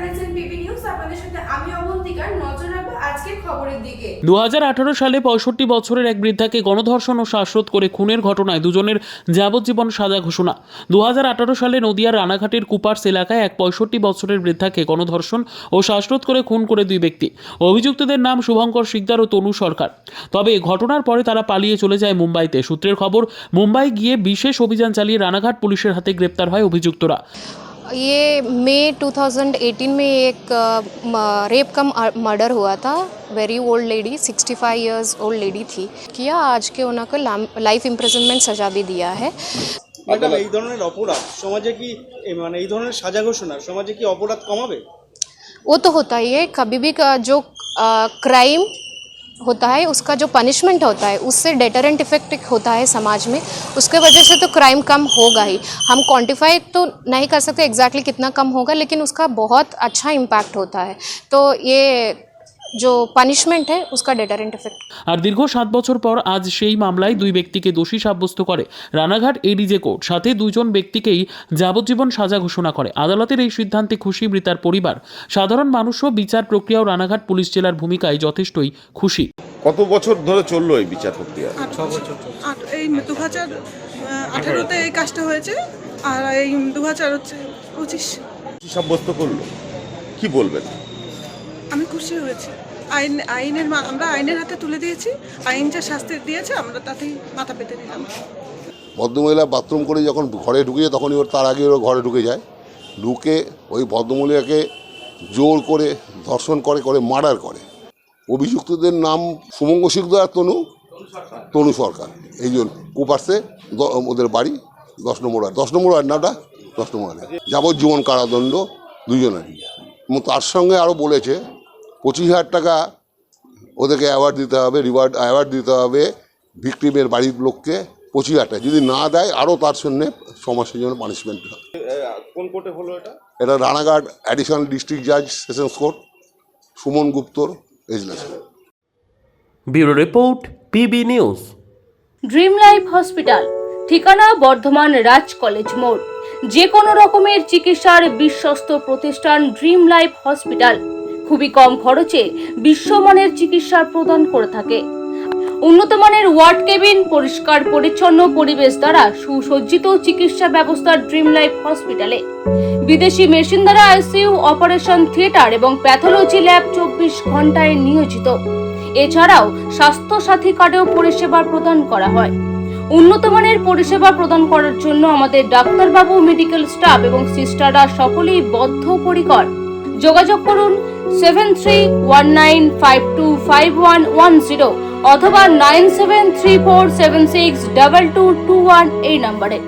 দেখছেন PB news. আপনাদের সাথে আমি অবন্তিকার। নজর রাখবো আজকের খবরের দিকে। 2018 সালে 65 বছরের এক বৃদ্ধাকে গণধর্ষণ ও শ্বাসরোধ করে খুনের ঘটনায় দুজনের যাবজ্জীবন সাজা ঘোষণা। 2018 সালে নদিয়ার রানাঘাটের কুপার্স এলাকায় এক 65 বছরের বৃদ্ধাকে গণধর্ষণ ও শ্বাসরোধ করে খুন করে দুই ব্যক্তি। অভিযুক্তদের নাম শুভঙ্কর শিকদার ও তনু সরকার। তবে ঘটনার পরে তারা পালিয়ে চলে যায় মুম্বাইতে। সূত্রের খবর, মুম্বাই গিয়ে বিশেষ অভিযান চালিয়ে রানাঘাট পুলিশের হাতে গ্রেপ্তার হয় অভিযুক্তরা। ये मई 2018 में एक रेप का मर्डर हुआ था। Very old lady, 65 years old lady थी। किया आज के उनको लाइफ इम्प्रिजनमेंट सजा भी दिया है। ম্যাডাম, এই ধরনের অপরাধ সমাজে কি মানে এই ধরনের সাজা ঘোষণা সমাজে কি অপরাধ কমাবে? वो तो होता ही है, कभी भी जो क्राइम होता है उसका जो पनिशमेंट होता है उससे डेटरेंट इफेक्ट होता है समाज में। उसके वजह से तो क्राइम कम होगा ही। हम क्वांटिफाई तो नहीं कर सकते एग्जैक्टली कितना कम होगा, लेकिन उसका बहुत अच्छा इम्पैक्ट होता है। तो ये जो पनिशमेंट है उसका डेटरेंट इफेक्ट। আর দীর্ঘ 7 বছর পর আজ সেই মামলায় দুই ব্যক্তিকে দোষী সাব্যস্ত করে রানাঘাট এডিজে কোর্ট। সাথে দুজন ব্যক্তিকেই যাবজ্জীবন সাজা ঘোষণা করে। আদালতের এই সিদ্ধান্তে খুশি মৃতার পরিবার। সাধারণ মানুষও বিচার প্রক্রিয়া ও রানাঘাট পুলিশ জেলার ভূমিকায় যথেষ্টই খুশি। কত বছর ধরে চললো এই বিচার প্রক্রিয়া? 8 বছর। এই 2018-তে এই কাজটা হয়েছে, আর এই 2025 সাব্যস্ত করলো, কি বলবেন? আমি খুশি হয়েছি। আমরা আইনের হাতে তুলে দিয়েছি। আইন যা শাস্তি দিয়েছে আমরা তাতেই মাথা পেতে নিলাম। ভদ্রমহিলা বাথরুম করে যখন ঘরে ঢুকে যায় তখনই তার আগে ওরা ঘরে ঢুকে যায়। ঢুকে ওই ভদ্রমহিলাকে জোর করে ধর্ষণ করে মার্ডার করে। অভিযুক্তদের নাম শুভঙ্কর শিকদার, তনু সরকার। এই জন্য কুপার্সে ওদের বাড়ি 10 নম্বর ওয়ার্ড না, ওটা 10 নম্বর ওয়ার্ডে। যাবজ্জীবন কারাদণ্ড দুজনেরই। এবং তার সঙ্গে আরও বলেছে 25,000 টাকা ওদেরকে অ্যাওয়ার্ড দিতে হবে, অ্যাওয়ার্ড দিতে হবে ভিকটিমের বাড়ির লোককে। 25,000 টাকা যদি না দেয় আরও তার সঙ্গে সমাজের জন্য পানিশমেন্ট হবে। কোন কোর্টে হলো এটা? এটা রানাঘাট অ্যাডিশনাল ডিস্ট্রিক্ট জাজ সেশনস কোর্ট, সুমন গুপ্তর এজলাস। Bureau report, PB news. Dream life hospital, ঠিকানা বর্ধমান রাজ কলেজ মোড়। যে কোনো রকমের চিকিৎসার বিশ্বস্ত প্রতিষ্ঠান ড্রিম লাইফ হসপিটাল খুবই কম খরচে বিশ্বমানের চিকিৎসা প্রদান করে থাকে। উন্নত মানের ওয়ার্ড কেবিন, পরিষ্কার পরিচ্ছন্ন পরিবেশ দ্বারা সুসজ্জিত চিকিৎসা ব্যবস্থা ড্রিম লাইফ হসপিটালে। বিদেশি মেশিন দ্বারা আইসিইউ, অপারেশন থিয়েটার এবং প্যাথোলজি ল্যাব 24 ঘন্টায় নিয়োজিত। এছাড়াও স্বাস্থ্য সাথী কার্ডেও পরিষেবা প্রদান করা হয়। উন্নত মানের পরিষেবা প্রদান করার জন্য আমাদের ডাক্তারবাবু, মেডিকেল স্টাফ এবং সিস্টাররা সকলেই বদ্ধপরিকর। যোগাযোগ করুন 7319525110 অথবা 9734762221 এই নম্বরে।